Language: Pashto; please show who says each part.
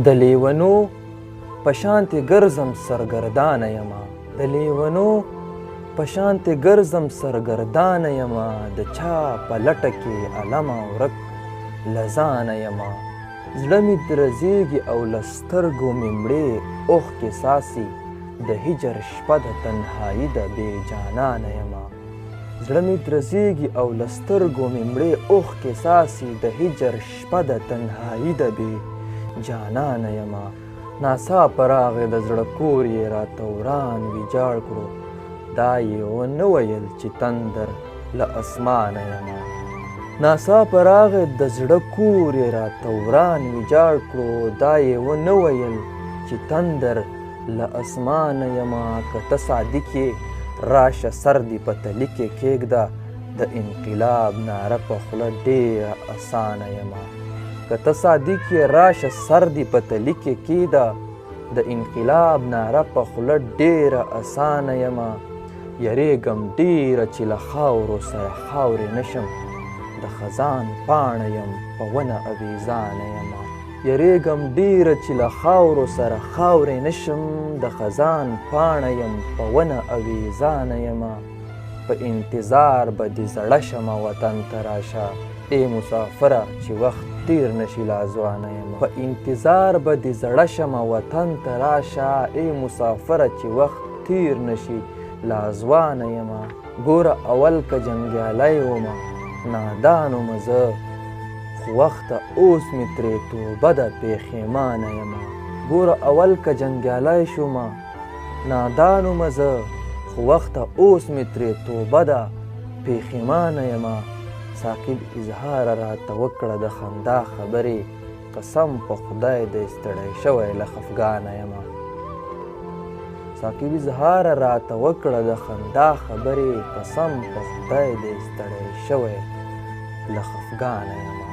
Speaker 1: د لیونو په شانتې ګرځم سرګردانه یمه د لیونو په شانتې ګرځم سرګردانه یمه د چا په لټه کې علمه ورک له ځانه یمه زړه مې درزیږي او له سترګو مې مړې اوښکې څاڅي د هجر شپه د تنهایي د بې جانانه یمه زړه مې درزیږي او له سترګو مې مړې اوښکې څاڅي د هجر شپه د تنهایي د بې جانانه یمه ناڅاپه راغی د زړه کور یې راته وران ویجاړ کړو دا یې ونه ویل چې تندر له اسمانه یمه ناڅاپه راغی د زړه کور یې راته وران ویجاړ کړو دا یې ونه ویل چې تندر له اسمانه یمه که ته صادق یې راشه سر دې په تلي کې کښېږده د انقلاب ناره په خوله ډېره اسانه یمه که ته صادق یې راشه سر دې په تلي کې کښېږده د انقلاب ناره په خوله ډېره اسانه یمه یریږم ډېره چې له خاورو سره خاورې نشم د خزان پاڼه یم په ونه اویزانه یمه یریږم ډېره چې له خاورو سره خاورې نشم د خزان پاڼه یم په ونه اویزانه یمه په انتظار به دې زړه شمه وطن ته راشه ای مسافره چې وخت تیر نشي لا ځوانه یمه په انتظار به دې زړه شمه وطن ته راشه ای مسافره چې وخت تیر نشي لا ځوانه یمه ګوره اول که جنګیالی ومه نادان ومه زه خو وخته اوس مې ترې توبه ده پښیمانه یمه ګوره اول که جنګیالی شومه نادان ومه زه خو وخته اوس مې ترې توبه ده پښیمانه یمه ساقب اظهاره راته وکړه د خندا خبرې قسم په خدای دی ستړی شوی له خفګانه یمه ساقب اظهاره راته وکړه د خندا خبرې قسم په خدای دی ستړی شوی له خفګانه یمه